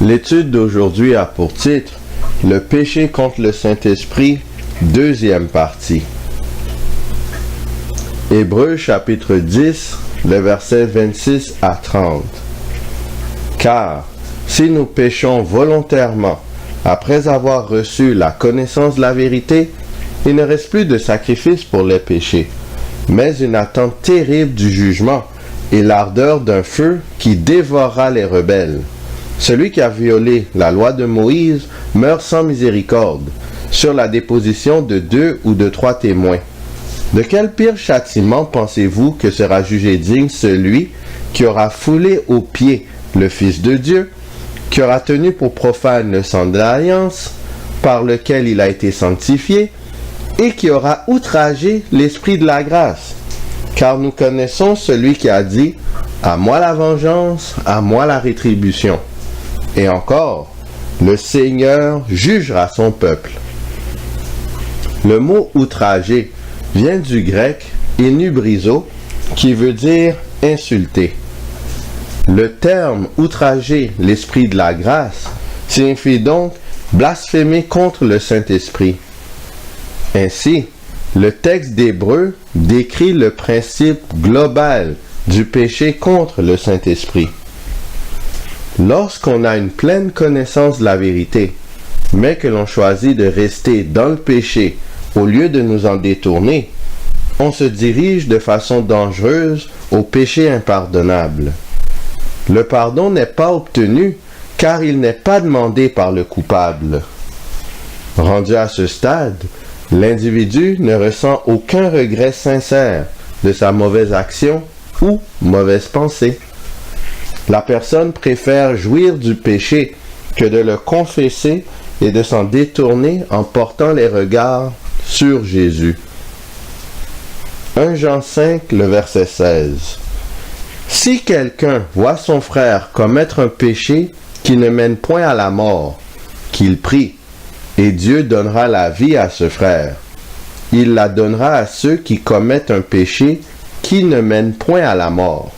L'étude d'aujourd'hui a pour titre « Le péché contre le Saint-Esprit », deuxième partie. Hébreux chapitre 10, le verset 26 à 30. Car, si nous péchons volontairement, après avoir reçu la connaissance de la vérité, il ne reste plus de sacrifice pour les péchés, mais une attente terrible du jugement et l'ardeur d'un feu qui dévorera les rebelles. Celui qui a violé la loi de Moïse meurt sans miséricorde, sur la déposition de 2 ou de 3 témoins. De quel pire châtiment pensez-vous que sera jugé digne celui qui aura foulé aux pieds le Fils de Dieu, qui aura tenu pour profane le sang de l'alliance, par lequel il a été sanctifié, et qui aura outragé l'Esprit de la grâce? Car nous connaissons celui qui a dit « À moi la vengeance, à moi la rétribution ». Et encore, le Seigneur jugera son peuple. Le mot « outrager » vient du grec « enubrizo » qui veut dire « insulter ». Le terme « outrager l'Esprit de la grâce » signifie donc « blasphémer contre le Saint-Esprit ». Ainsi, le texte d'Hébreux décrit le principe global du péché contre le Saint-Esprit. Lorsqu'on a une pleine connaissance de la vérité, mais que l'on choisit de rester dans le péché au lieu de nous en détourner, on se dirige de façon dangereuse au péché impardonnable. Le pardon n'est pas obtenu car il n'est pas demandé par le coupable. Rendu à ce stade, l'individu ne ressent aucun regret sincère de sa mauvaise action ou mauvaise pensée. La personne préfère jouir du péché que de le confesser et de s'en détourner en portant les regards sur Jésus. 1 Jean 5, le verset 16. Si quelqu'un voit son frère commettre un péché qui ne mène point à la mort, qu'il prie, et Dieu donnera la vie à ce frère. Il la donnera à ceux qui commettent un péché qui ne mène point à la mort.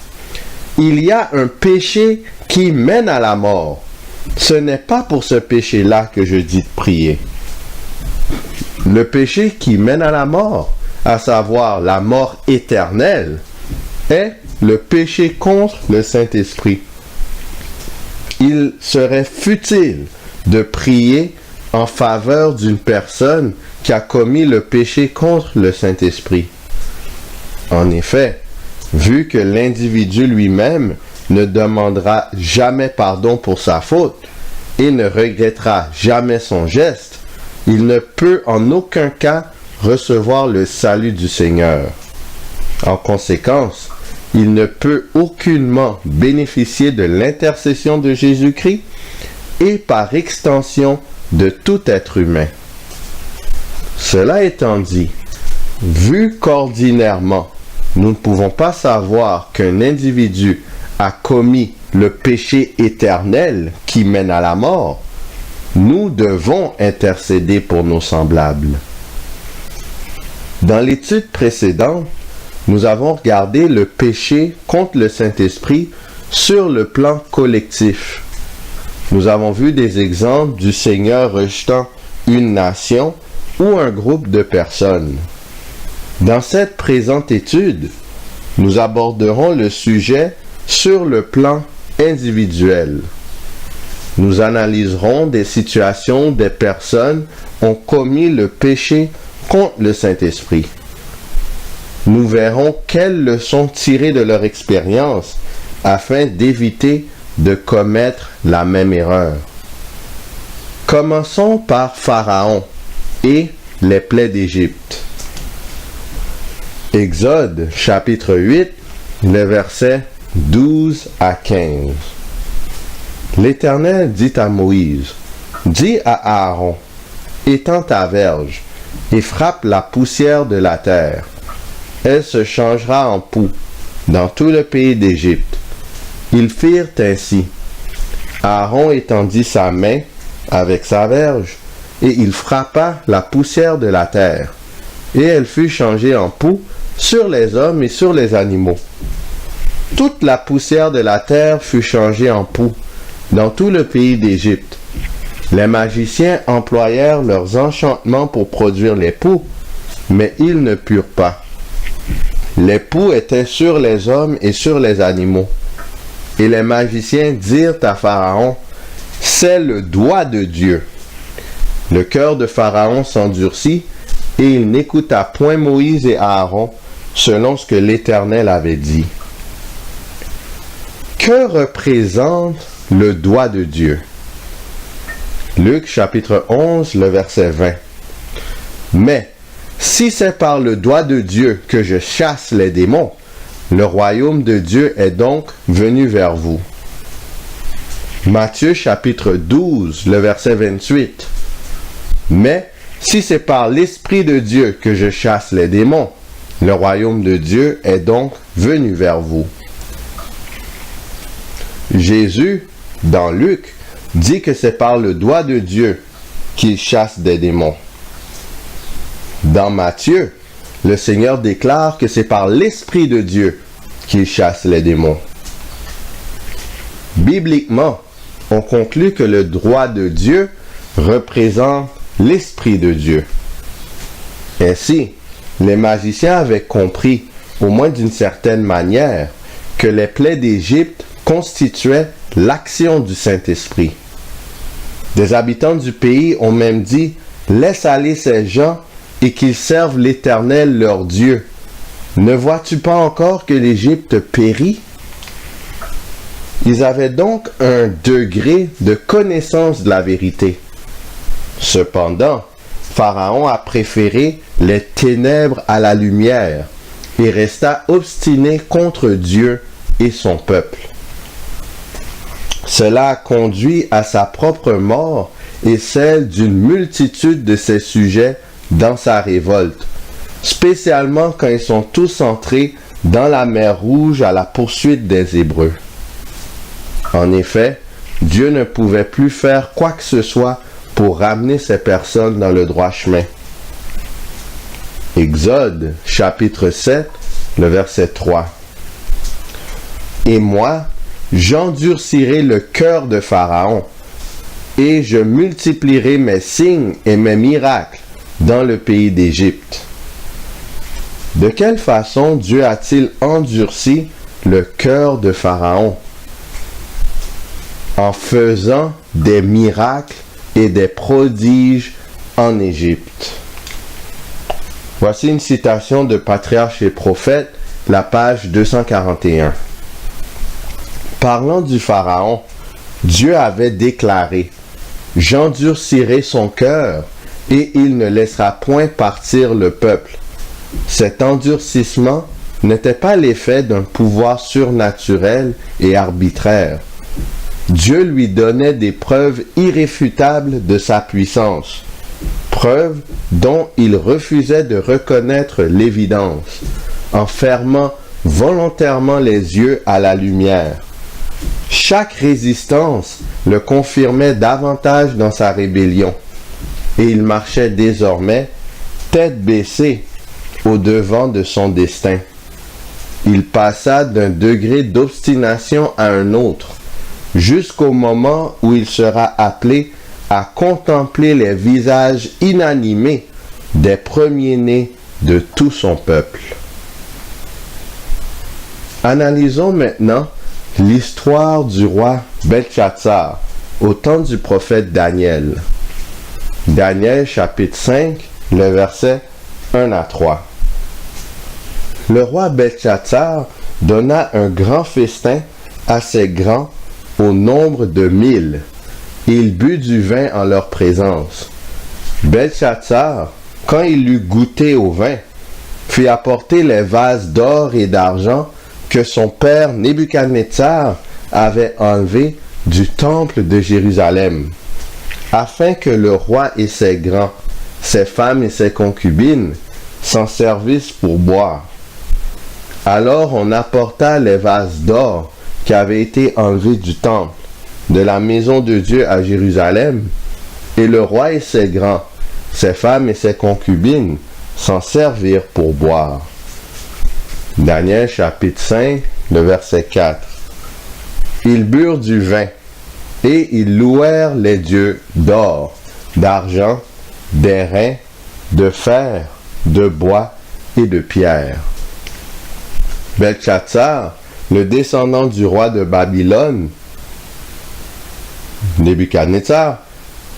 Il y a un péché qui mène à la mort. Ce n'est pas pour ce péché-là que je dis de prier. Le péché qui mène à la mort, à savoir la mort éternelle, est le péché contre le Saint-Esprit. Il serait futile de prier en faveur d'une personne qui a commis le péché contre le Saint-Esprit. En effet, vu que l'individu lui-même ne demandera jamais pardon pour sa faute et ne regrettera jamais son geste, il ne peut en aucun cas recevoir le salut du Seigneur. En conséquence, il ne peut aucunement bénéficier de l'intercession de Jésus-Christ et par extension de tout être humain. Cela étant dit, vu qu'ordinairement, nous ne pouvons pas savoir qu'un individu a commis le péché éternel qui mène à la mort, nous devons intercéder pour nos semblables. Dans l'étude précédente, nous avons regardé le péché contre le Saint-Esprit sur le plan collectif. Nous avons vu des exemples du Seigneur rejetant une nation ou un groupe de personnes. Dans cette présente étude, nous aborderons le sujet sur le plan individuel. Nous analyserons des situations où des personnes ont commis le péché contre le Saint-Esprit. Nous verrons quelles leçons tirer de leur expérience afin d'éviter de commettre la même erreur. Commençons par Pharaon et les plaies d'Égypte. Exode chapitre 8, les versets 12 à 15. L'Éternel dit à Moïse, « Dis à Aaron, étends ta verge et frappe la poussière de la terre. Elle se changera en poux dans tout le pays d'Égypte. » Ils firent ainsi. Aaron étendit sa main avec sa verge, et il frappa la poussière de la terre, et elle fut changée en poux sur les hommes et sur les animaux. Toute la poussière de la terre fut changée en poux, Dans tout le pays d'Égypte, les magiciens employèrent leurs enchantements pour produire les poux, mais ils ne purent pas. Les poux étaient sur les hommes et sur les animaux. Et les magiciens dirent à Pharaon, « C'est le doigt de Dieu. » Le cœur de Pharaon s'endurcit, et il n'écouta point Moïse et Aaron, selon ce que l'Éternel avait dit. Que représente le doigt de Dieu? Luc chapitre 11, le verset 20. Mais, si c'est par le doigt de Dieu que je chasse les démons, le royaume de Dieu est donc venu vers vous. Matthieu chapitre 12, le verset 28. Mais, si c'est par l'Esprit de Dieu que je chasse les démons, le royaume de Dieu est donc venu vers vous. Jésus, dans Luc, dit que c'est par le doigt de Dieu qu'il chasse des démons. Dans Matthieu, le Seigneur déclare que c'est par l'Esprit de Dieu qu'il chasse les démons. Bibliquement, on conclut que le doigt de Dieu représente l'Esprit de Dieu. Ainsi, les magiciens avaient compris, au moins d'une certaine manière, que les plaies d'Égypte constituaient l'action du Saint-Esprit. Des habitants du pays ont même dit « Laisse aller ces gens et qu'ils servent l'Éternel leur Dieu. Ne vois-tu pas encore que l'Égypte périt ?» Ils avaient donc un degré de connaissance de la vérité. Cependant, Pharaon a préféré les ténèbres à la lumière et resta obstiné contre Dieu et son peuple. Cela a conduit à sa propre mort et celle d'une multitude de ses sujets dans sa révolte, spécialement quand ils sont tous entrés dans la mer Rouge à la poursuite des Hébreux. En effet, Dieu ne pouvait plus faire quoi que ce soit pour ramener ces personnes dans le droit chemin. Exode, chapitre 7, le verset 3. Et moi, j'endurcirai le cœur de Pharaon, et je multiplierai mes signes et mes miracles dans le pays d'Égypte. De quelle façon Dieu a-t-il endurci le cœur de Pharaon? En faisant des miracles et des prodiges en Égypte. Voici une citation de Patriarche et Prophète, la page 241. Parlant du Pharaon, Dieu avait déclaré « J'endurcirai son cœur, et il ne laissera point partir le peuple. » Cet endurcissement n'était pas l'effet d'un pouvoir surnaturel et arbitraire. Dieu lui donnait des preuves irréfutables de sa puissance, preuves dont il refusait de reconnaître l'évidence, en fermant volontairement les yeux à la lumière. Chaque résistance le confirmait davantage dans sa rébellion, et il marchait désormais, tête baissée, au-devant de son destin. Il passa d'un degré d'obstination à un autre, jusqu'au moment où il sera appelé à contempler les visages inanimés des premiers-nés de tout son peuple. Analysons maintenant l'histoire du roi Belchatsar au temps du prophète Daniel. Daniel chapitre 5, le verset 1 à 3. Le roi Belchatsar donna un grand festin à ses grands au nombre de 1000, et il but du vin en leur présence. Belchatsar, quand il eut goûté au vin, fit apporter les vases d'or et d'argent que son père Nebuchadnezzar avait enlevés du temple de Jérusalem, afin que le roi et ses grands, ses femmes et ses concubines s'en servissent pour boire. Alors on apporta les vases d'or qui avaient été enlevés du temple, de la maison de Dieu à Jérusalem, et le roi et ses grands, ses femmes et ses concubines s'en servirent pour boire. Daniel chapitre 5, le verset 4. Ils burent du vin, Et ils louèrent les dieux d'or, d'argent, d'airain, de fer, de bois et de pierre. Belchatsar, le descendant du roi de Babylone, Nebuchadnezzar,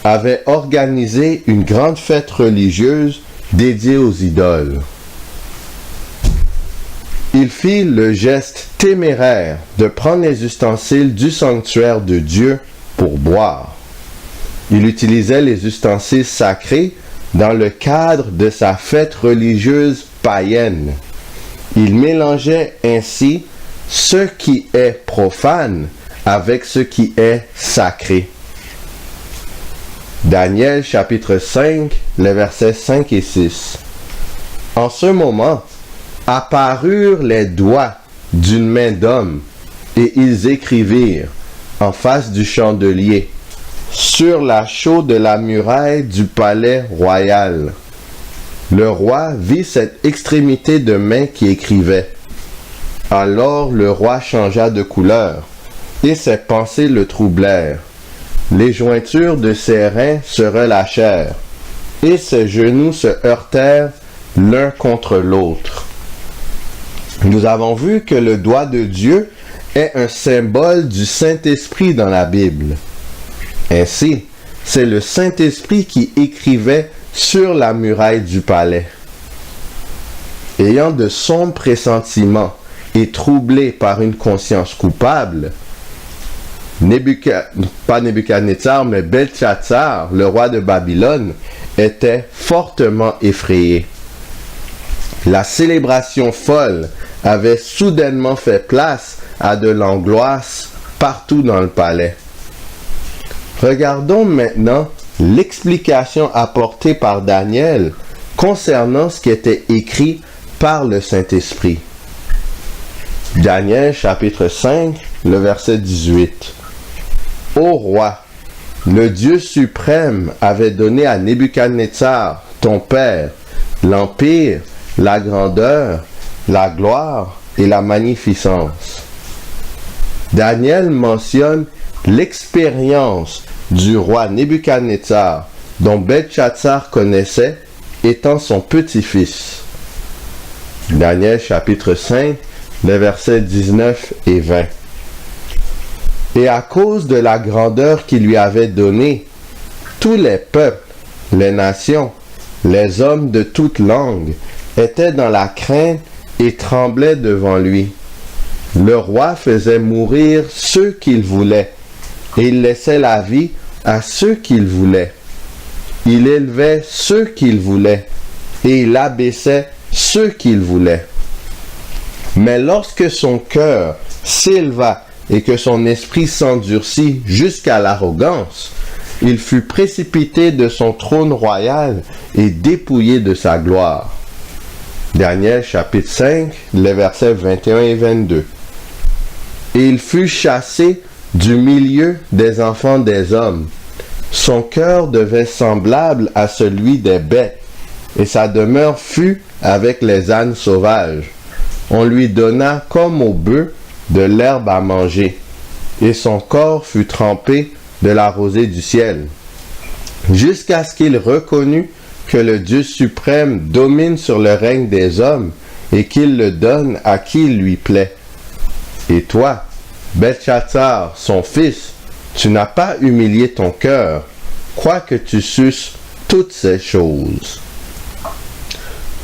avait organisé une grande fête religieuse dédiée aux idoles. Il fit le geste téméraire de prendre les ustensiles du sanctuaire de Dieu pour boire. Il utilisait les ustensiles sacrés dans le cadre de sa fête religieuse païenne. Il mélangeait ainsi ce qui est profane avec ce qui est sacré. Daniel chapitre 5, les versets 5 et 6. En ce moment, apparurent les doigts d'une main d'homme, et ils écrivirent en face du chandelier, sur la chaux de la muraille du palais royal. Le roi vit cette extrémité de main qui écrivait. Alors le roi changea de couleur, et ses pensées le troublèrent. Les jointures de ses reins se relâchèrent, et ses genoux se heurtèrent l'un contre l'autre. Nous avons vu que le doigt de Dieu est un symbole du Saint-Esprit dans la Bible. Ainsi, c'est le Saint-Esprit qui écrivait sur la muraille du palais. Ayant de sombres pressentiments et troublé par une conscience coupable, pas Nebuchadnezzar, mais Belchatsar, le roi de Babylone, était fortement effrayé. La célébration folle avait soudainement fait place à de l'angoisse partout dans le palais. Regardons maintenant l'explication apportée par Daniel concernant ce qui était écrit par le Saint-Esprit. Daniel chapitre 5, le verset 18. Ô roi, le Dieu suprême avait donné à Nebuchadnezzar, ton père, l'empire, la grandeur, la gloire et la magnificence. Daniel mentionne l'expérience du roi Nebuchadnezzar, dont Belchatsar connaissait, étant son petit-fils. Daniel chapitre 5, les versets 19 et 20. Et à cause de la grandeur qu'il lui avait donnée, tous les peuples, les nations, les hommes de toute langue étaient dans la crainte et tremblaient devant lui. Le roi faisait mourir ceux qu'il voulait, et il laissait la vie à ceux qu'il voulait. Il élevait ceux qu'il voulait, et il abaissait ceux qu'il voulait. Mais lorsque son cœur s'éleva et que son esprit s'endurcit jusqu'à l'arrogance, il fut précipité de son trône royal et dépouillé de sa gloire. Daniel chapitre 5, les versets 21 et 22. Et il fut chassé du milieu des enfants des hommes. Son cœur devint semblable à celui des bêtes, et sa demeure fut avec les ânes sauvages. On lui donna comme au bœuf de l'herbe à manger, et son corps fut trempé de la rosée du ciel, jusqu'à ce qu'il reconnût que le Dieu suprême domine sur le règne des hommes, et qu'il le donne à qui il lui plaît. Et toi, Belchatsar, son fils, tu n'as pas humilié ton cœur, quoique tu susses toutes ces choses.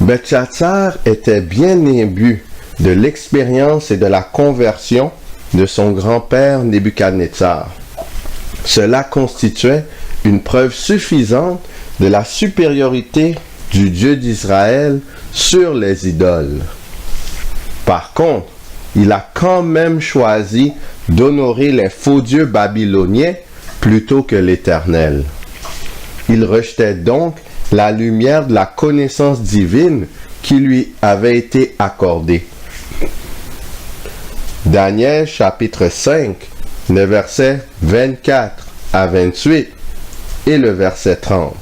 Belchatsar était bien imbu de l'expérience et de la conversion de son grand-père Nebuchadnezzar. Cela constituait une preuve suffisante de la supériorité du Dieu d'Israël sur les idoles. Par contre, il a quand même choisi d'honorer les faux dieux babyloniens plutôt que l'Éternel. Il rejetait donc la lumière de la connaissance divine qui lui avait été accordée. Daniel chapitre 5, le verset 24 à 28 et le verset 30.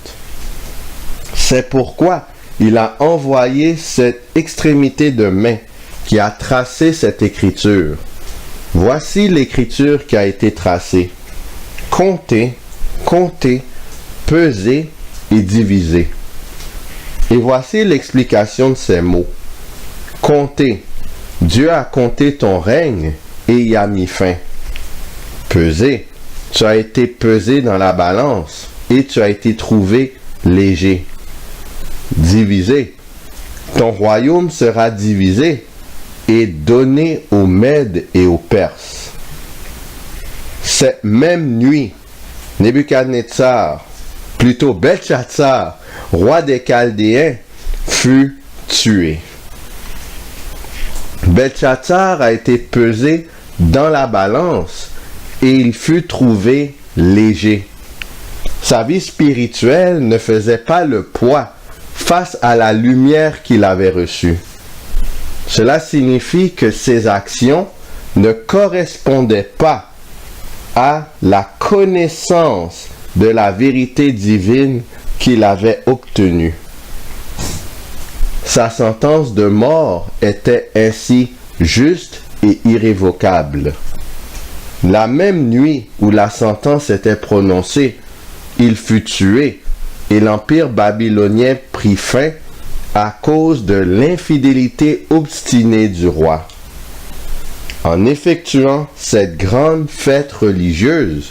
C'est pourquoi il a envoyé cette extrémité de main qui a tracé cette écriture. Voici l'écriture qui a été tracée. compter, peser et diviser. Et voici l'explication de ces mots. Compter. Dieu a compté ton règne et y a mis fin. Peser. Tu as été pesé dans la balance et tu as été trouvé léger. Diviser. Ton royaume sera divisé et donné aux Mèdes et aux Perses. Cette même nuit, Nebuchadnezzar, plutôt Belchatsar, roi des Chaldéens, fut tué. Belchatsar a été pesé dans la balance et il fut trouvé léger. Sa vie spirituelle ne faisait pas le poids face à la lumière qu'il avait reçue. Cela signifie que ses actions ne correspondaient pas à la connaissance de la vérité divine qu'il avait obtenue. Sa sentence de mort était ainsi juste et irrévocable. La même nuit où la sentence était prononcée, il fut tué et l'empire babylonien prit fin à cause de l'infidélité obstinée du roi. En effectuant cette grande fête religieuse,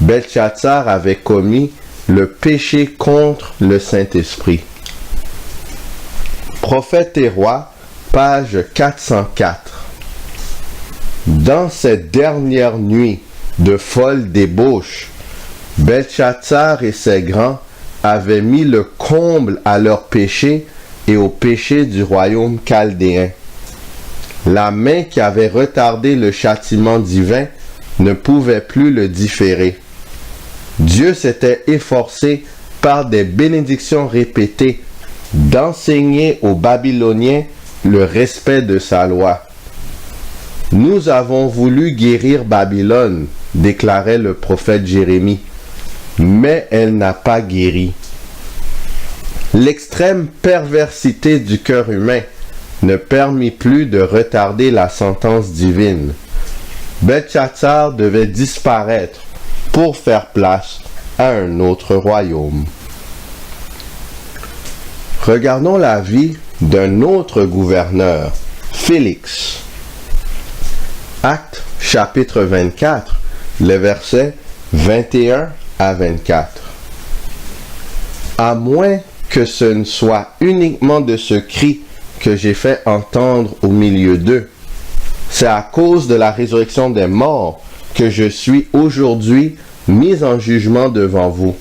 Belchatsar avait commis le péché contre le Saint-Esprit. Prophète et roi, page 404. Dans cette dernière nuit de folle débauche, Belchatsar et ses grands avaient mis le comble à leur péché et au péché du royaume chaldéen. La main qui avait retardé le châtiment divin ne pouvait plus le différer. Dieu s'était efforcé par des bénédictions répétées d'enseigner aux Babyloniens le respect de sa loi. Nous avons voulu guérir Babylone, déclarait le prophète Jérémie, mais elle n'a pas guéri. L'extrême perversité du cœur humain ne permit plus de retarder la sentence divine. Belchatsar devait disparaître pour faire place à un autre royaume. Regardons la vie d'un autre gouverneur, Félix. Actes chapitre 24, les versets 21 à 24. À moins que ce ne soit uniquement de ce cri que j'ai fait entendre au milieu d'eux, c'est à cause de la résurrection des morts que je suis aujourd'hui mis en jugement devant vous.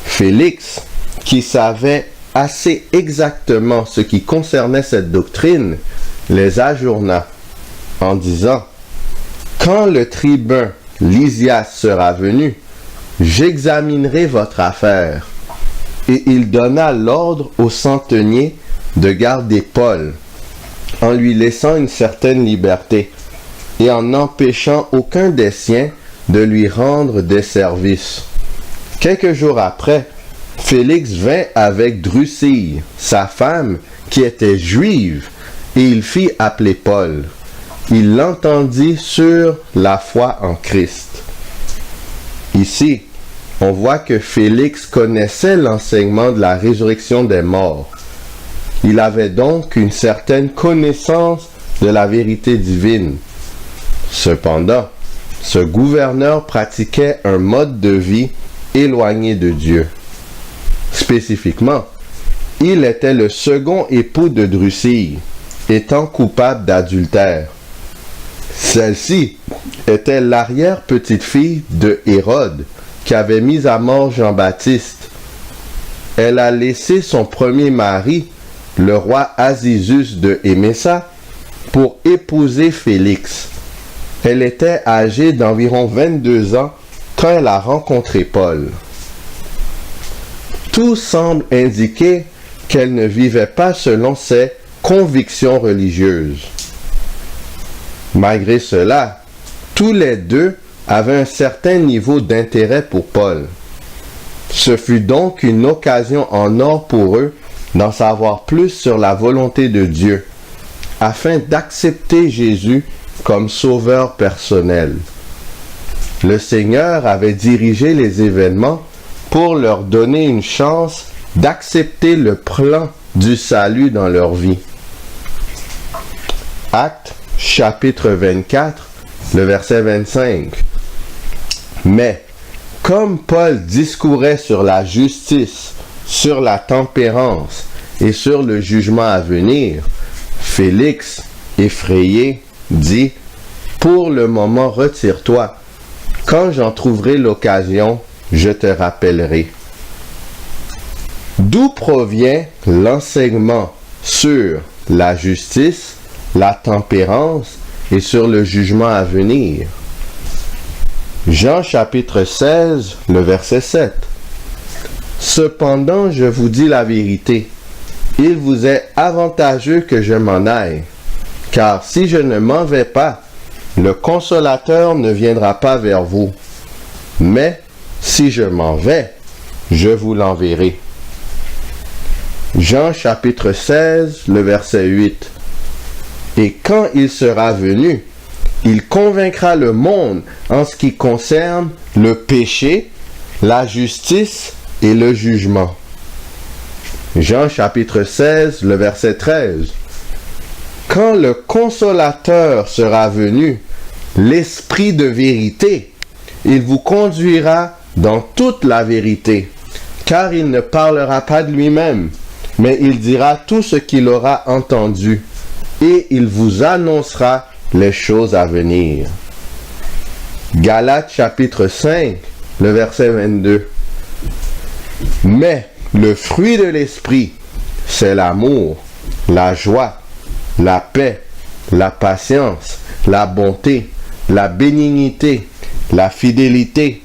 Félix, qui savait assez exactement ce qui concernait cette doctrine, les ajourna en disant: quand le tribun Lysias sera venu, j'examinerai votre affaire. Et il donna l'ordre au centenier de garder Paul, en lui laissant une certaine liberté, et en n'empêchant aucun des siens de lui rendre des services. Quelques jours après, Félix vint avec Drusille, sa femme, qui était juive, et il fit appeler Paul. Il l'entendit sur la foi en Christ. Ici, on voit que Félix connaissait l'enseignement de la résurrection des morts. Il avait donc une certaine connaissance de la vérité divine. Cependant, ce gouverneur pratiquait un mode de vie éloigné de Dieu. Spécifiquement, il était le second époux de Drusille, étant coupable d'adultère. Celle-ci était l'arrière-petite-fille de Hérode, qui avait mis à mort Jean-Baptiste. Elle a laissé son premier mari, le roi Azizus de Émessa, pour épouser Félix. Elle était âgée d'environ 22 ans quand elle a rencontré Paul. Tout semble indiquer qu'elle ne vivait pas selon ses convictions religieuses. Malgré cela, tous les deux avaient un certain niveau d'intérêt pour Paul. Ce fut donc une occasion en or pour eux d'en savoir plus sur la volonté de Dieu, afin d'accepter Jésus comme sauveur personnel. Le Seigneur avait dirigé les événements pour leur donner une chance d'accepter le plan du salut dans leur vie. Actes chapitre 24, le verset 25. Mais, comme Paul discourait sur la justice, sur la tempérance et sur le jugement à venir, Félix, effrayé, dit, « Pour le moment, retire-toi. Quand j'en trouverai l'occasion, je te rappellerai. » D'où provient l'enseignement sur la justice, la tempérance et sur le jugement à venir? Jean chapitre 16, le verset 7. Cependant, je vous dis la vérité, il vous est avantageux que je m'en aille, car si je ne m'en vais pas, le Consolateur ne viendra pas vers vous. Mais si je m'en vais, je vous l'enverrai. Jean chapitre 16, le verset 8. Et quand il sera venu, il convaincra le monde en ce qui concerne le péché, la justice et le jugement. Jean chapitre 16, le verset 13. Quand le Consolateur sera venu, l'Esprit de vérité, il vous conduira dans toute la vérité, car il ne parlera pas de lui-même, mais il dira tout ce qu'il aura entendu, et il vous annoncera les choses à venir. Galates chapitre 5, le verset 22. Mais le fruit de l'esprit, c'est l'amour, la joie, la paix, la patience, la bonté, la bénignité, la fidélité,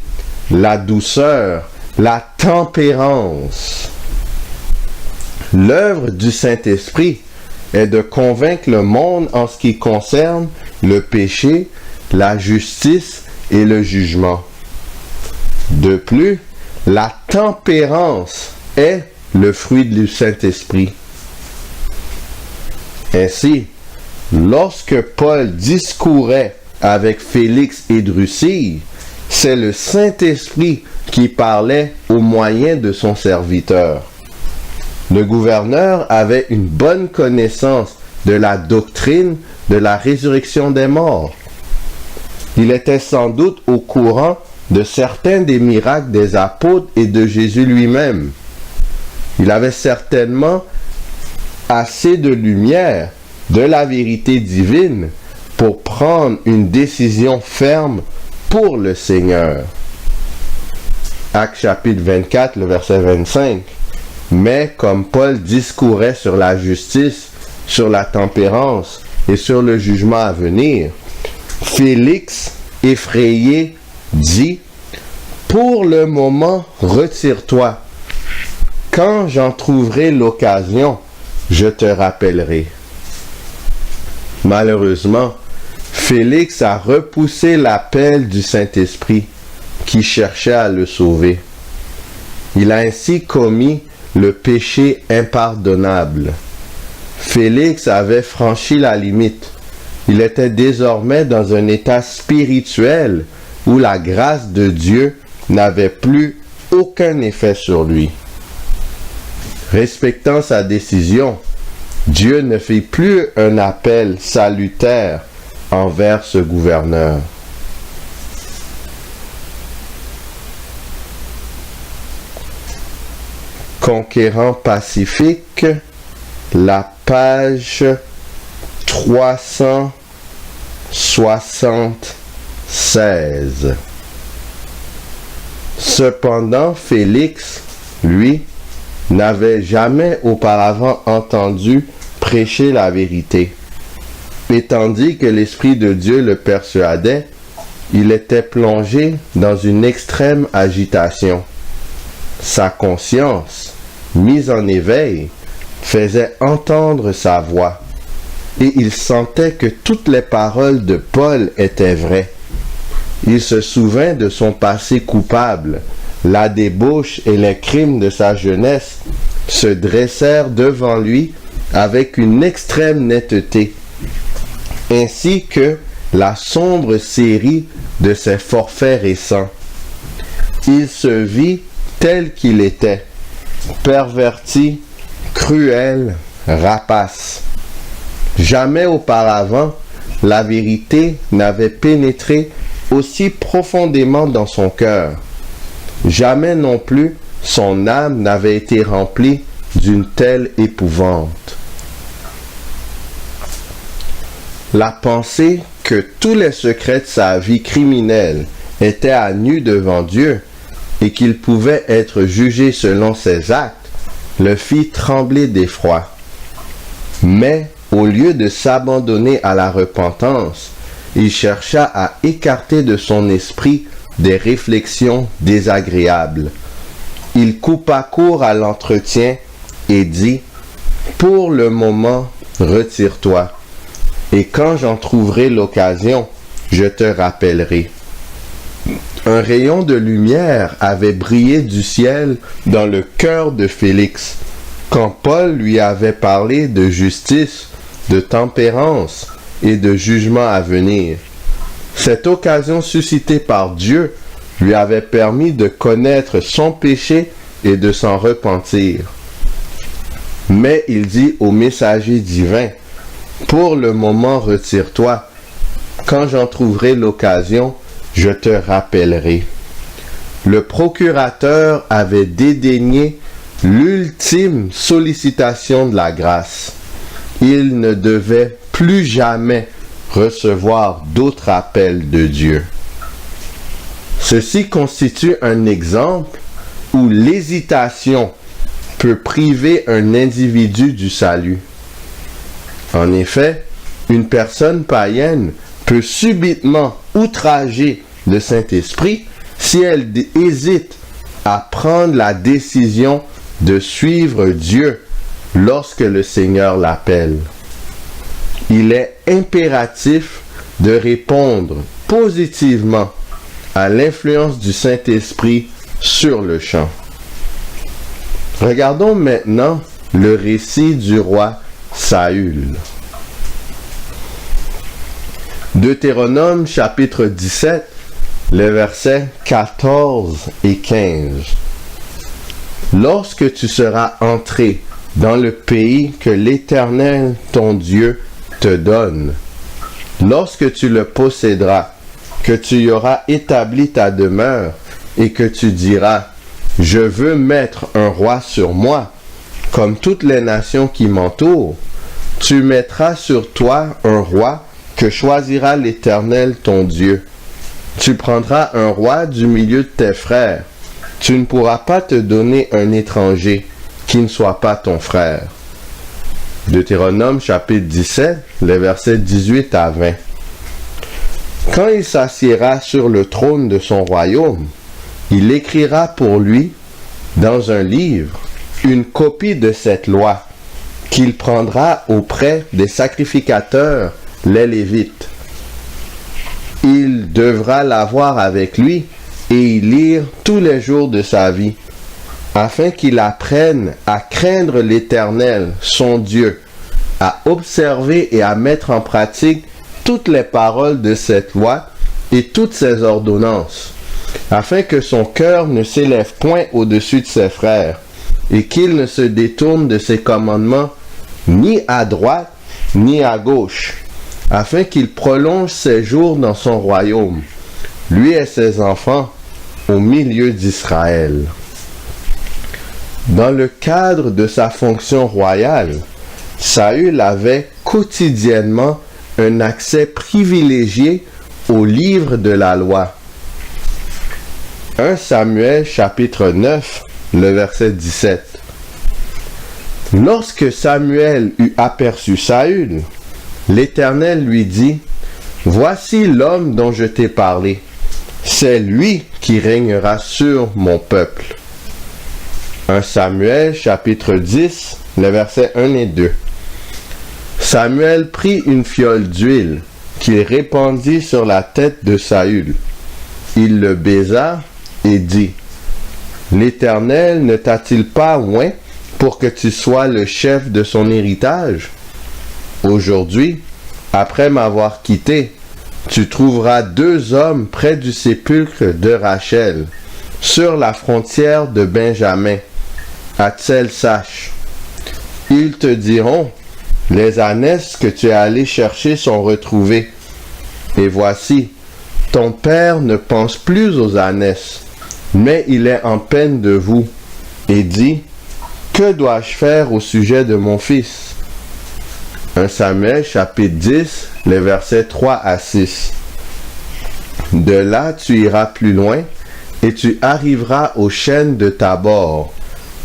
la douceur, la tempérance. L'œuvre du Saint-Esprit est de convaincre le monde en ce qui concerne le péché, la justice et le jugement. De plus, la tempérance est le fruit du Saint-Esprit. Ainsi, lorsque Paul discourait avec Félix et Drusille, c'est le Saint-Esprit qui parlait au moyen de son serviteur. Le gouverneur avait une bonne connaissance de la doctrine de la résurrection des morts. Il était sans doute au courant de certains des miracles des apôtres et de Jésus lui-même. Il avait certainement assez de lumière de la vérité divine pour prendre une décision ferme pour le Seigneur. Actes chapitre 24, le verset 25. Mais comme Paul discourait sur la justice, sur la tempérance et sur le jugement à venir, Félix, effrayé, dit, « Pour le moment, retire-toi. Quand j'en trouverai l'occasion, je te rappellerai. » Malheureusement, Félix a repoussé l'appel du Saint-Esprit qui cherchait à le sauver. Il a ainsi commis le péché impardonnable. Félix avait franchi la limite. Il était désormais dans un état spirituel où la grâce de Dieu n'avait plus aucun effet sur lui. Respectant sa décision, Dieu ne fit plus un appel salutaire envers ce gouverneur. Conquérant pacifique, la page 376. Cependant, Félix, lui, n'avait jamais auparavant entendu prêcher la vérité. Et tandis que l'Esprit de Dieu le persuadait, il était plongé dans une extrême agitation. Sa conscience, mise en éveil, faisait entendre sa voix, et il sentait que toutes les paroles de Paul étaient vraies. Il se souvint de son passé coupable. La débauche et les crimes de sa jeunesse se dressèrent devant lui avec une extrême netteté, ainsi que la sombre série de ses forfaits récents. Il se vit tel qu'il était, perverti, cruel, rapace. Jamais auparavant, la vérité n'avait pénétré aussi profondément dans son cœur. Jamais non plus son âme n'avait été remplie d'une telle épouvante. La pensée que tous les secrets de sa vie criminelle étaient à nu devant Dieu et qu'il pouvait être jugé selon ses actes le fit trembler d'effroi. Mais au lieu de s'abandonner à la repentance, il chercha à écarter de son esprit des réflexions désagréables. Il coupa court à l'entretien et dit « Pour le moment, retire-toi, et quand j'en trouverai l'occasion, je te rappellerai. » Un rayon de lumière avait brillé du ciel dans le cœur de Félix, quand Paul lui avait parlé de justice, de tempérance et de jugement à venir. Cette occasion suscitée par Dieu lui avait permis de connaître son péché et de s'en repentir. Mais il dit au messager divin, « Pour le moment, retire-toi. Quand j'en trouverai l'occasion, je te rappellerai. » Le procurateur avait dédaigné l'ultime sollicitation de la grâce. Il ne devait plus jamais recevoir d'autres appels de Dieu. Ceci constitue un exemple où l'hésitation peut priver un individu du salut. En effet, une personne païenne peut subitement outrager le Saint-Esprit si elle hésite à prendre la décision de suivre Dieu lorsque le Seigneur l'appelle. Il est impératif de répondre positivement à l'influence du Saint-Esprit sur le champ. Regardons maintenant le récit du roi Saül. Deutéronome chapitre 17, les versets 14 et 15. Lorsque tu seras entré dans le pays que l'Éternel, ton Dieu, te donne, lorsque tu le posséderas, que tu y auras établi ta demeure, et que tu diras, je veux mettre un roi sur moi, comme toutes les nations qui m'entourent, tu mettras sur toi un roi que choisira l'Éternel ton Dieu. Tu prendras un roi du milieu de tes frères. Tu ne pourras pas te donner un étranger qui ne soit pas ton frère. Deutéronome chapitre 17, les versets 18 à 20. Quand il s'assiera sur le trône de son royaume, il écrira pour lui, dans un livre, une copie de cette loi, qu'il prendra auprès des sacrificateurs, les Lévites. Il devra l'avoir avec lui et y lire tous les jours de sa vie, afin qu'il apprenne à craindre l'Éternel, son Dieu, à observer et à mettre en pratique toutes les paroles de cette loi et toutes ses ordonnances, afin que son cœur ne s'élève point au-dessus de ses frères, et qu'il ne se détourne de ses commandements ni à droite ni à gauche, afin qu'il prolonge ses jours dans son royaume, lui et ses enfants, au milieu d'Israël. Dans le cadre de sa fonction royale, Saül avait quotidiennement un accès privilégié au livre de la loi. 1 Samuel chapitre 9, le verset 17. Lorsque Samuel eut aperçu Saül, l'Éternel lui dit, « Voici l'homme dont je t'ai parlé. C'est lui qui régnera sur mon peuple. » 1 Samuel chapitre 10, les versets 1 et 2. Samuel prit une fiole d'huile qu'il répandit sur la tête de Saül. Il le baisa et dit, « L'Éternel ne t'a-t-il pas oint pour que tu sois le chef de son héritage? Aujourd'hui, après m'avoir quitté, tu trouveras 2 hommes près du sépulcre de Rachel, sur la frontière de Benjamin, à Tsel-Sache. Ils te diront, les ânesses que tu es allé chercher sont retrouvées. Et voici, ton père ne pense plus aux ânesses, mais il est en peine de vous, et dit, que dois-je faire au sujet de mon fils? 1 Samuel chapitre 10, les versets 3 à 6. De là tu iras plus loin, et tu arriveras aux chênes de Tabor,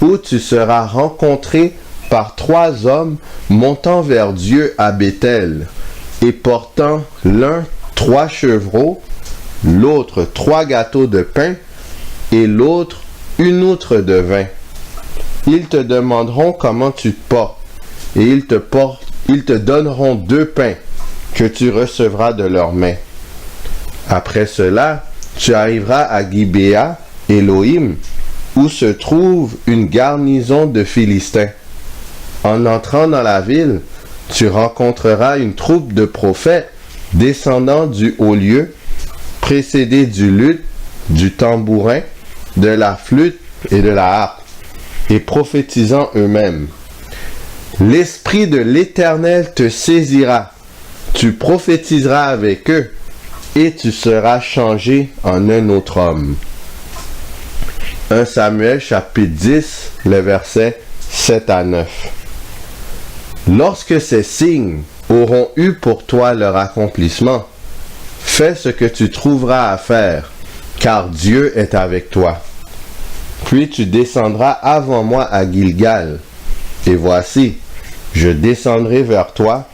où tu seras rencontré par 3 hommes montant vers Dieu à Béthel, et portant l'un 3 chevreaux, l'autre 3 gâteaux de pain, et l'autre une outre de vin. Ils te demanderont comment tu te portes, et ils te donneront 2 pains que tu recevras de leurs mains. Après cela, tu arriveras à Gibéa, Élohim, où se trouve une garnison de Philistins. En entrant dans la ville, tu rencontreras une troupe de prophètes descendant du haut lieu, précédés du luth, du tambourin, de la flûte et de la harpe, et prophétisant eux-mêmes. L'Esprit de l'Éternel te saisira, tu prophétiseras avec eux, et tu seras changé en un autre homme. 1 Samuel chapitre 10, les versets 7 à 9. Lorsque ces signes auront eu pour toi leur accomplissement, fais ce que tu trouveras à faire, car Dieu est avec toi. Puis tu descendras avant moi à Gilgal, et voici, je descendrai vers toi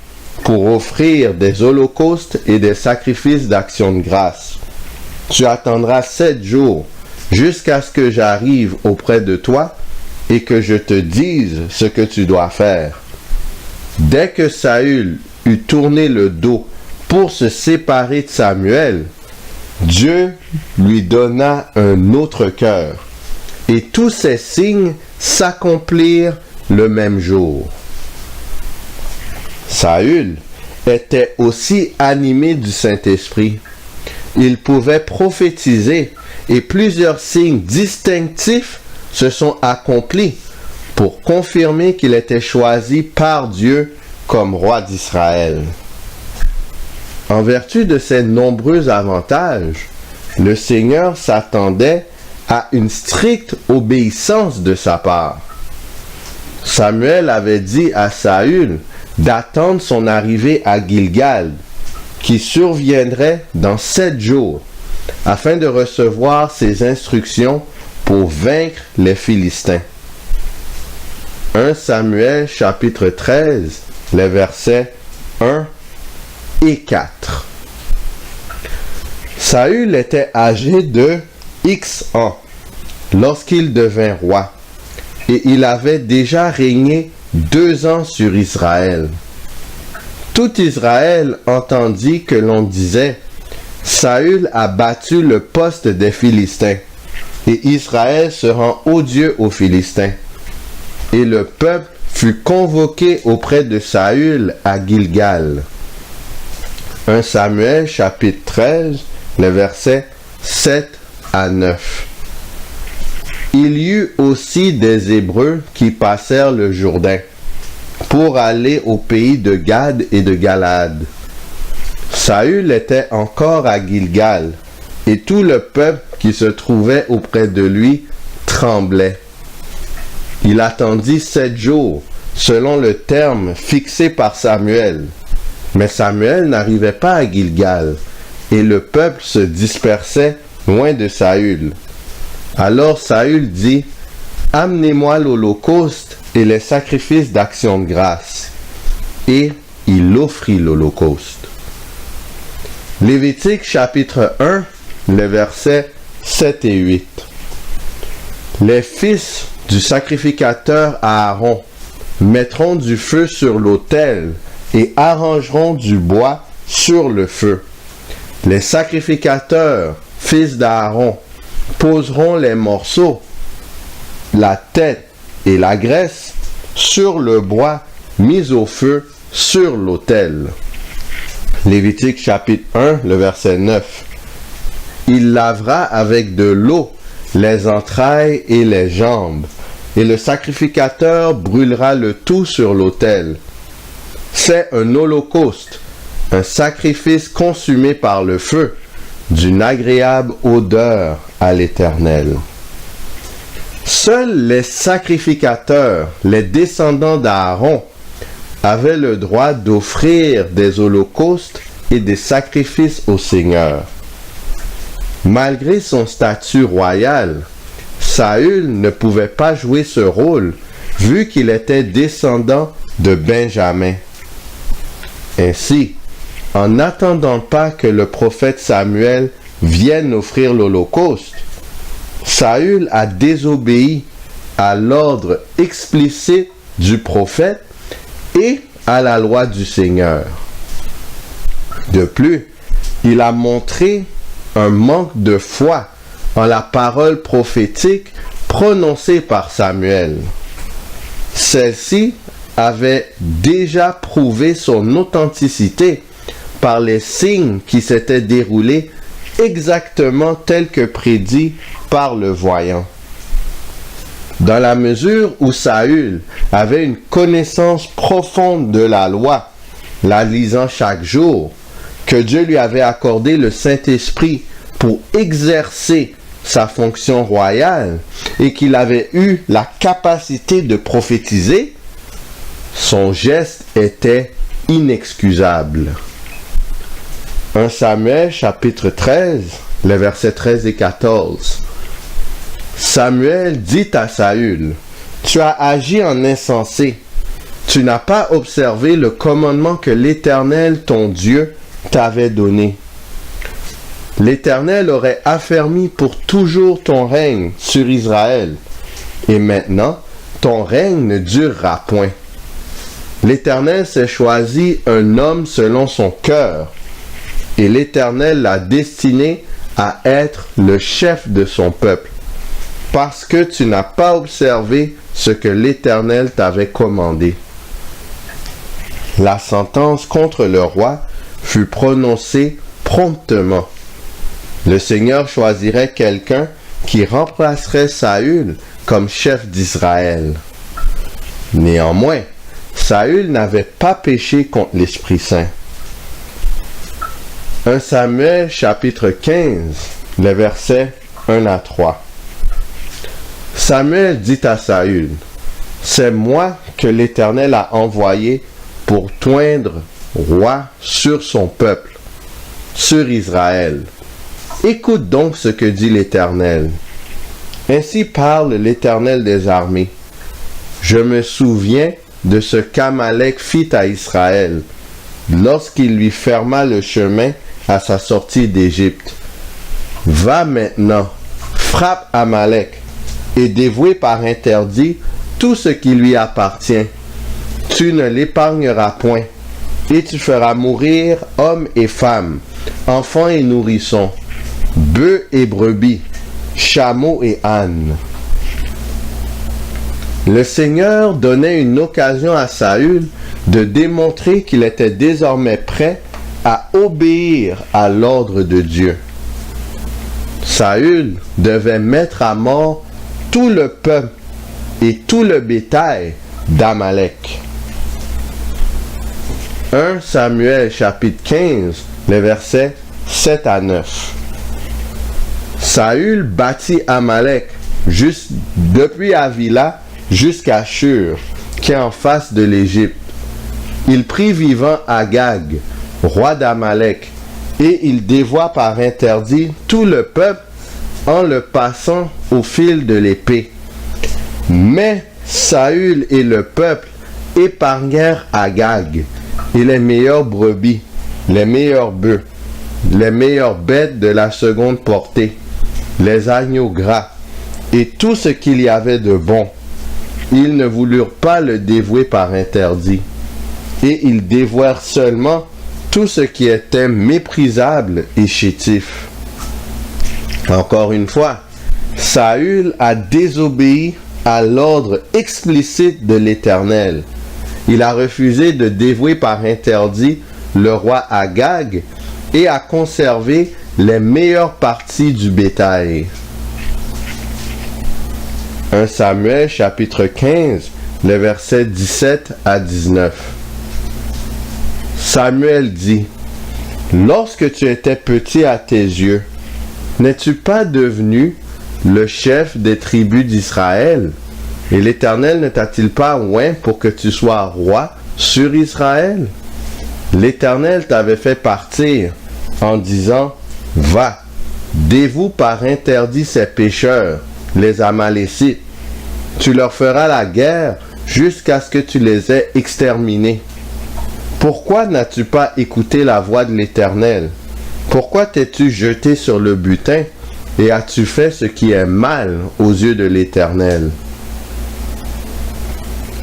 pour offrir des holocaustes et des sacrifices d'action de grâce. Tu attendras 7 jours jusqu'à ce que j'arrive auprès de toi et que je te dise ce que tu dois faire. Dès que Saül eut tourné le dos pour se séparer de Samuel, Dieu lui donna un autre cœur, et tous ces signes s'accomplirent le même jour. Saül était aussi animé du Saint-Esprit. Il pouvait prophétiser et plusieurs signes distinctifs se sont accomplis pour confirmer qu'il était choisi par Dieu comme roi d'Israël. En vertu de ces nombreux avantages, le Seigneur s'attendait à une stricte obéissance de sa part. Samuel avait dit à Saül d'attendre son arrivée à Gilgal, qui surviendrait dans 7 jours, afin de recevoir ses instructions pour vaincre les Philistins. 1 Samuel chapitre 13, les versets 1 et 4. Saül était âgé de X ans lorsqu'il devint roi, et il avait déjà régné 2 ans sur Israël. Tout Israël entendit que l'on disait, Saül a battu le poste des Philistins, et Israël se rend odieux aux Philistins. Et le peuple fut convoqué auprès de Saül à Gilgal. 1 Samuel chapitre 13, les versets 7 à 9. Il y eut aussi des Hébreux qui passèrent le Jourdain pour aller au pays de Gad et de Galaad. Saül était encore à Gilgal, et tout le peuple qui se trouvait auprès de lui tremblait. Il attendit 7 jours, selon le terme fixé par Samuel. Mais Samuel n'arrivait pas à Gilgal, et le peuple se dispersait loin de Saül. Alors Saül dit, « Amenez-moi l'holocauste et les sacrifices d'action de grâce. » Et il offrit l'holocauste. Lévitique chapitre 1, les versets 7 et 8. Les fils du sacrificateur Aaron mettront du feu sur l'autel et arrangeront du bois sur le feu. Les sacrificateurs, fils d'Aaron, poseront les morceaux, la tête et la graisse sur le bois mis au feu sur l'autel. Lévitique chapitre 1, le verset 9. Il lavera avec de l'eau les entrailles et les jambes, et le sacrificateur brûlera le tout sur l'autel. C'est un holocauste, un sacrifice consumé par le feu, d'une agréable odeur à l'Éternel. Seuls les sacrificateurs, les descendants d'Aaron, avaient le droit d'offrir des holocaustes et des sacrifices au Seigneur. Malgré son statut royal, Saül ne pouvait pas jouer ce rôle vu qu'il était descendant de Benjamin. Ainsi, en n'attendant pas que le prophète Samuel vienne offrir l'Holocauste, Saül a désobéi à l'ordre explicite du prophète et à la loi du Seigneur. De plus, il a montré un manque de foi en la parole prophétique prononcée par Samuel. Celle-ci avait déjà prouvé son authenticité par les signes qui s'étaient déroulés exactement tels que prédits par le voyant. Dans la mesure où Saül avait une connaissance profonde de la loi, la lisant chaque jour, que Dieu lui avait accordé le Saint-Esprit pour exercer sa fonction royale et qu'il avait eu la capacité de prophétiser, son geste était inexcusable. 1 Samuel chapitre 13, les versets 13 et 14. Samuel dit à Saül, « Tu as agi en insensé. Tu n'as pas observé le commandement que l'Éternel, ton Dieu, t'avait donné. L'Éternel aurait affermi pour toujours ton règne sur Israël. Et maintenant, ton règne ne durera point. L'Éternel s'est choisi un homme selon son cœur, et l'Éternel l'a destiné à être le chef de son peuple, parce que tu n'as pas observé ce que l'Éternel t'avait commandé. » La sentence contre le roi fut prononcée promptement. Le Seigneur choisirait quelqu'un qui remplacerait Saül comme chef d'Israël. Néanmoins, Saül n'avait pas péché contre l'Esprit Saint. 1 Samuel chapitre 15, les versets 1 à 3. Samuel dit à Saül, « C'est moi que l'Éternel a envoyé pour toindre roi sur son peuple, sur Israël. Écoute donc ce que dit l'Éternel. Ainsi parle l'Éternel des armées. Je me souviens de ce qu'Amalek fit à Israël, lorsqu'il lui ferma le chemin à sa sortie d'Égypte. Va maintenant, frappe Amalek, et dévouer par interdit tout ce qui lui appartient. Tu ne l'épargneras point, et tu feras mourir hommes et femmes, enfants et nourrissons, bœufs et brebis, chameaux et ânes. » Le Seigneur donnait une occasion à Saül de démontrer qu'il était désormais prêt à obéir à l'ordre de Dieu. Saül devait mettre à mort tout le peuple et tout le bétail d'Amalek. 1 Samuel chapitre 15, les versets 7 à 9. Saül bâtit Amalek depuis Avila jusqu'à Shur, qui est en face de l'Égypte. Il prit vivant Agag, roi d'Amalek, et il dévoua par interdit tout le peuple en le passant au fil de l'épée. Mais Saül et le peuple épargnèrent Agag, et les meilleures brebis, les meilleurs bœufs, les meilleures bêtes de la seconde portée, les agneaux gras, et tout ce qu'il y avait de bon. Ils ne voulurent pas le dévouer par interdit, et ils dévouèrent seulement tout ce qui était méprisable et chétif. Encore une fois, Saül a désobéi à l'ordre explicite de l'Éternel. Il a refusé de dévouer par interdit le roi Agag et a conservé les meilleures parties du bétail. 1 Samuel chapitre 15, les versets 17 à 19. Samuel dit: Lorsque tu étais petit à tes yeux, n'es-tu pas devenu le chef des tribus d'Israël? Et l'Éternel ne t'a-t-il pas oint pour que tu sois roi sur Israël? L'Éternel t'avait fait partir en disant: Va, dévoue par interdit ces pécheurs, les Amalécites. Tu leur feras la guerre jusqu'à ce que tu les aies exterminés. Pourquoi n'as-tu pas écouté la voix de l'Éternel? Pourquoi t'es-tu jeté sur le butin et as-tu fait ce qui est mal aux yeux de l'Éternel?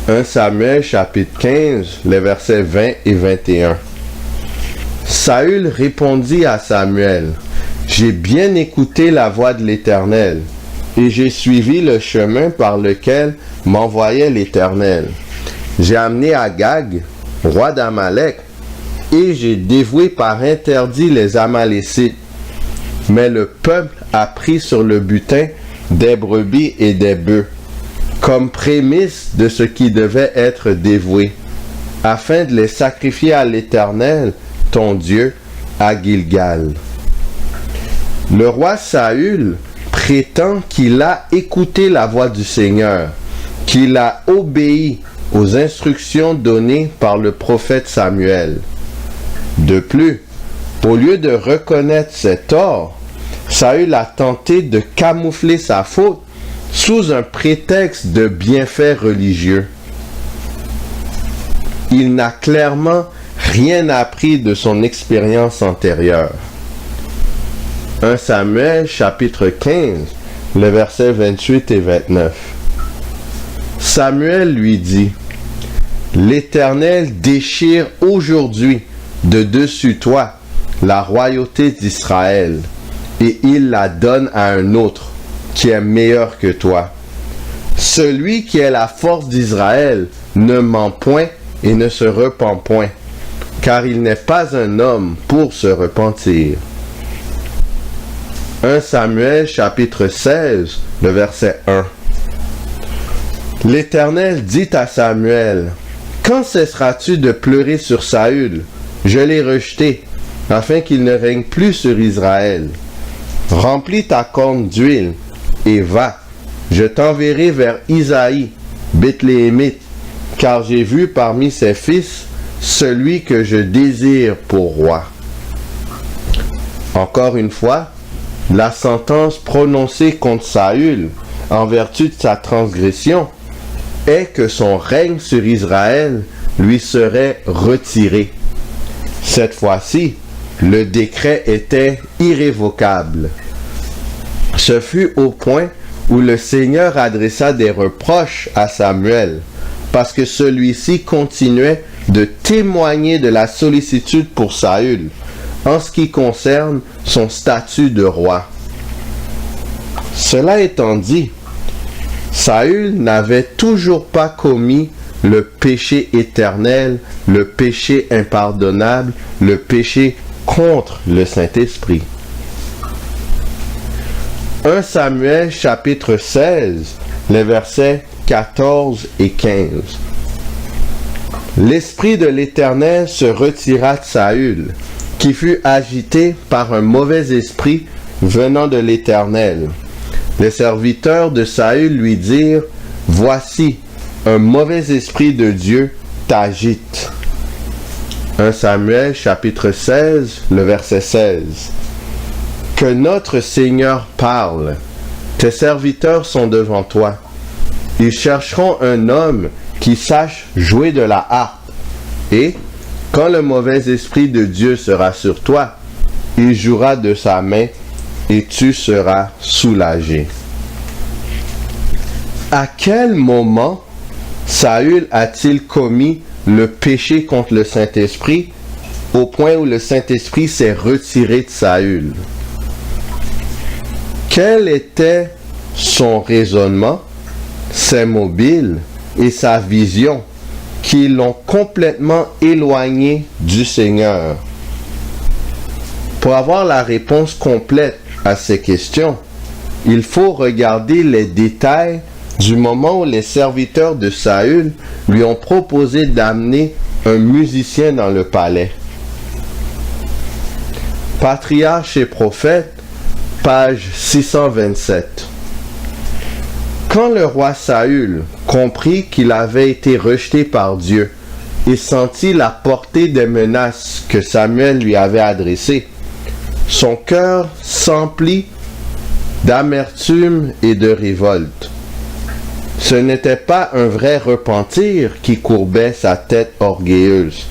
1 Samuel chapitre 15, les versets 20 et 21. Saül répondit à Samuel: J'ai bien écouté la voix de l'Éternel, et j'ai suivi le chemin par lequel m'envoyait l'Éternel. J'ai amené Agag, roi d'Amalek, et j'ai dévoué par interdit les Amalécites. Mais le peuple a pris sur le butin des brebis et des bœufs, comme prémisse de ce qui devait être dévoué, afin de les sacrifier à l'Éternel, ton Dieu, à Gilgal. Le roi Saül prétend qu'il a écouté la voix du Seigneur, qu'il a obéi aux instructions données par le prophète Samuel. De plus, au lieu de reconnaître ses torts, Saül a tenté de camoufler sa faute sous un prétexte de bienfaits religieux. Il n'a clairement rien appris de son expérience antérieure. 1 Samuel chapitre 15, les versets 28 et 29. Samuel lui dit: L'Éternel déchire aujourd'hui de dessus toi la royauté d'Israël, et il la donne à un autre qui est meilleur que toi. Celui qui est la force d'Israël ne ment point et ne se repent point, car il n'est pas un homme pour se repentir. 1 Samuel chapitre 16, le verset 1. L'Éternel dit à Samuel: Quand cesseras-tu de pleurer sur Saül? Je l'ai rejeté, afin qu'il ne règne plus sur Israël. Remplis ta corne d'huile, et va, je t'enverrai vers Isaïe, Bethléemite, car j'ai vu parmi ses fils celui que je désire pour roi. Encore une fois, la sentence prononcée contre Saül, en vertu de sa transgression, est que son règne sur Israël lui serait retiré. Cette fois-ci, le décret était irrévocable. Ce fut au point où le Seigneur adressa des reproches à Samuel, parce que celui-ci continuait de témoigner de la sollicitude pour Saül, en ce qui concerne son statut de roi. Cela étant dit, Saül n'avait toujours pas commis le péché éternel, le péché impardonnable, le péché contre le Saint-Esprit. 1 Samuel chapitre 16, les versets 14 et 15. L'Esprit de l'Éternel se retira de Saül, qui fut agité par un mauvais esprit venant de l'Éternel. Les serviteurs de Saül lui dirent: Voici, un mauvais esprit de Dieu t'agite. 1 Samuel chapitre 16, le verset 16. Que notre Seigneur parle. Tes serviteurs sont devant toi. Ils chercheront un homme qui sache jouer de la harpe. Et, quand le mauvais esprit de Dieu sera sur toi, il jouera de sa main et tu seras soulagé. À quel moment Saül a-t-il commis le péché contre le Saint-Esprit au point où le Saint-Esprit s'est retiré de Saül? Quel était son raisonnement, ses mobiles et sa vision qui l'ont complètement éloigné du Seigneur. Pour avoir la réponse complète à ces questions, il faut regarder les détails du moment où les serviteurs de Saül lui ont proposé d'amener un musicien dans le palais. Patriarches et prophètes, page 627. Quand le roi Saül comprit qu'il avait été rejeté par Dieu et sentit la portée des menaces que Samuel lui avait adressées, son cœur s'emplit d'amertume et de révolte. Ce n'était pas un vrai repentir qui courbait sa tête orgueilleuse.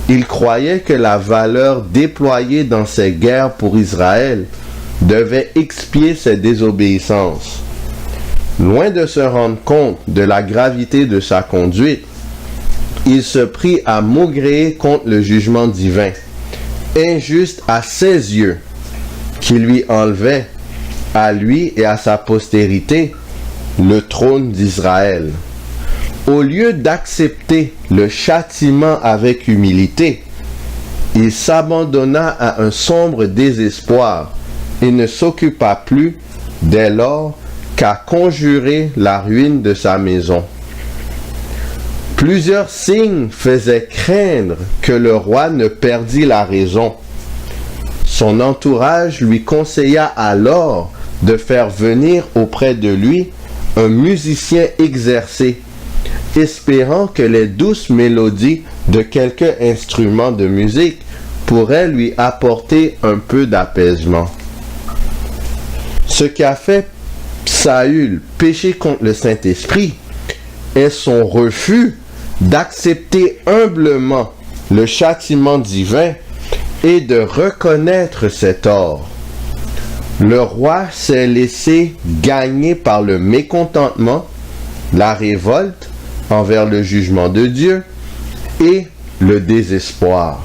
Il croyait que la valeur déployée dans ses guerres pour Israël devait expier ses désobéissances. Loin de se rendre compte de la gravité de sa conduite, il se prit à maugréer contre le jugement divin, injuste à ses yeux, qui lui enlevait, à lui et à sa postérité, le trône d'Israël. Au lieu d'accepter le châtiment avec humilité, il s'abandonna à un sombre désespoir et ne s'occupa plus, dès lors, qu'à conjurer la ruine de sa maison. Plusieurs signes faisaient craindre que le roi ne perdît la raison. Son entourage lui conseilla alors de faire venir auprès de lui un musicien exercé, espérant que les douces mélodies de quelque instrument de musique pourraient lui apporter un peu d'apaisement. Ce qui a fait Saül pécher contre le Saint-Esprit est son refus d'accepter humblement le châtiment divin et de reconnaître ses torts. Le roi s'est laissé gagner par le mécontentement, la révolte envers le jugement de Dieu et le désespoir.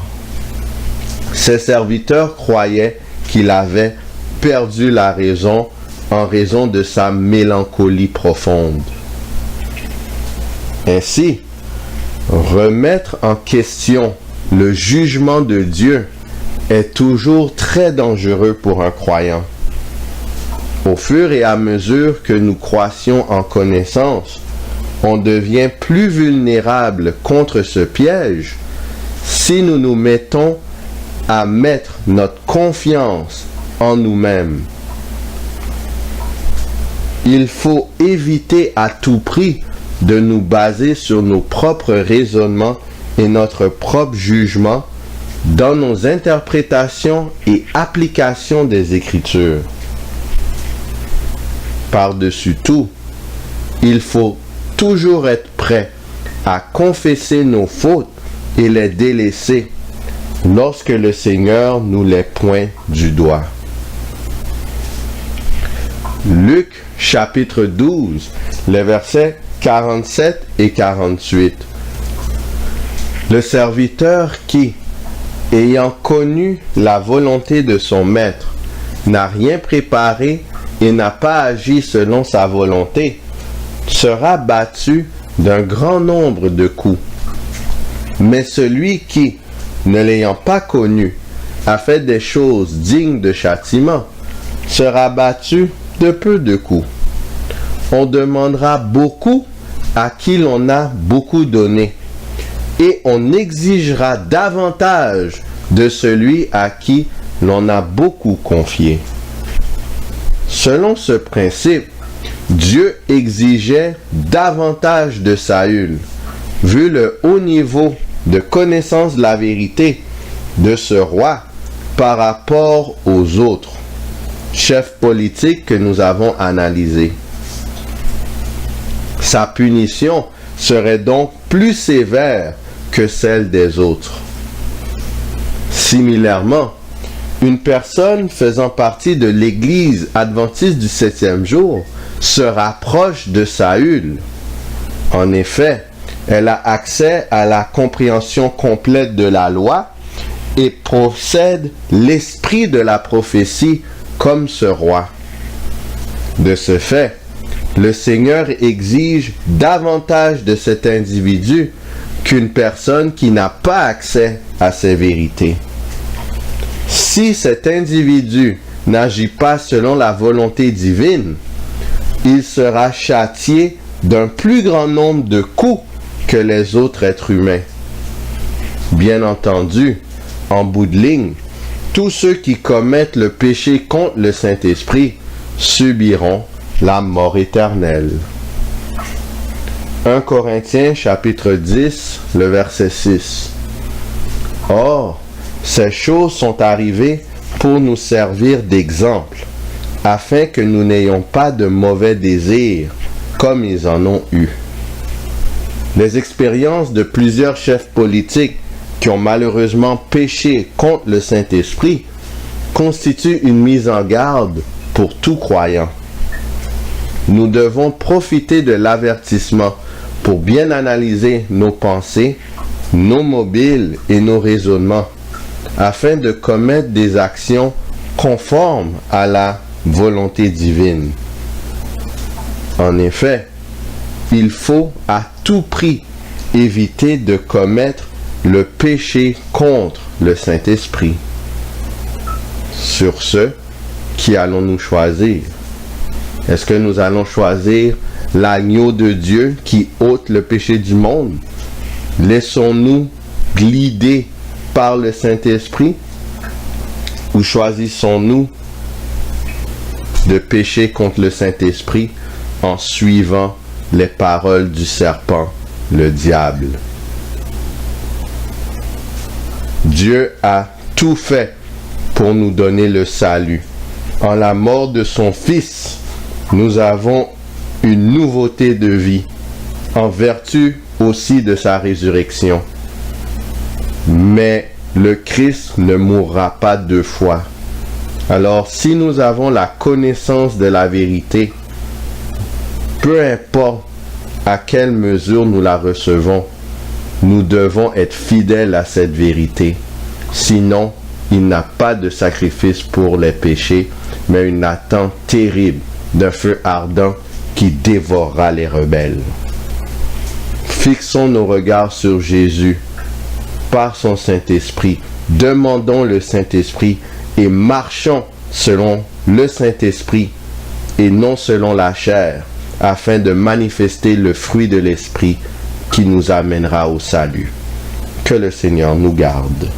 Ses serviteurs croyaient qu'il avait perdu la raison en raison de sa mélancolie profonde. Ainsi, remettre en question le jugement de Dieu est toujours très dangereux pour un croyant. Au fur et à mesure que nous croissions en connaissance, on devient plus vulnérable contre ce piège si nous nous mettons à mettre notre confiance en nous-mêmes. Il faut éviter à tout prix de nous baser sur nos propres raisonnements et notre propre jugement dans nos interprétations et applications des Écritures. Par-dessus tout, il faut toujours être prêt à confesser nos fautes et les délaisser lorsque le Seigneur nous les pointe du doigt. Luc chapitre 12, les versets 47 et 48. Le serviteur qui, ayant connu la volonté de son maître, n'a rien préparé et n'a pas agi selon sa volonté, sera battu d'un grand nombre de coups. Mais celui qui, ne l'ayant pas connu, a fait des choses dignes de châtiment, sera battu de peu de coups. On demandera beaucoup à qui l'on a beaucoup donné, et on exigera davantage de celui à qui l'on a beaucoup confié. Selon ce principe, Dieu exigeait davantage de Saül, vu le haut niveau de connaissance de la vérité de ce roi par rapport aux autres chefs politiques que nous avons analysés. Sa punition serait donc plus sévère que celle des autres. Similairement, une personne faisant partie de l'Église adventiste du 7e jour se rapproche de Saül. En effet, elle a accès à la compréhension complète de la loi et possède l'esprit de la prophétie comme ce roi. De ce fait, le Seigneur exige davantage de cet individu qu'une personne qui n'a pas accès à ces vérités. Si cet individu n'agit pas selon la volonté divine, il sera châtié d'un plus grand nombre de coups que les autres êtres humains. Bien entendu, en bout de ligne, tous ceux qui commettent le péché contre le Saint-Esprit subiront la mort éternelle. 1 Corinthiens chapitre 10, le verset 6. Or, ces choses sont arrivées pour nous servir d'exemple, afin que nous n'ayons pas de mauvais désirs, comme ils en ont eu. Les expériences de plusieurs chefs politiques qui ont malheureusement péché contre le Saint-Esprit constituent une mise en garde pour tout croyant. Nous devons profiter de l'avertissement pour bien analyser nos pensées, nos mobiles et nos raisonnements, afin de commettre des actions conformes à la volonté divine. En effet, il faut à tout prix éviter de commettre le péché contre le Saint-Esprit. Sur ce, qui allons-nous choisir? Est-ce que nous allons choisir l'agneau de Dieu qui ôte le péché du monde? Laissons-nous guider par le Saint-Esprit? Ou choisissons-nous de pécher contre le Saint-Esprit en suivant les paroles du serpent, le diable? Dieu a tout fait pour nous donner le salut. En la mort de son Fils, nous avons une nouveauté de vie, en vertu aussi de sa résurrection. Mais le Christ ne mourra pas deux fois. Alors, si nous avons la connaissance de la vérité, peu importe à quelle mesure nous la recevons, nous devons être fidèles à cette vérité. Sinon, il n'a pas de sacrifice pour les péchés, mais une attente terrible d'un feu ardent qui dévorera les rebelles. Fixons nos regards sur Jésus par son Saint-Esprit. Demandons le Saint-Esprit et marchons selon le Saint-Esprit et non selon la chair, afin de manifester le fruit de l'Esprit qui nous amènera au salut. Que le Seigneur nous garde.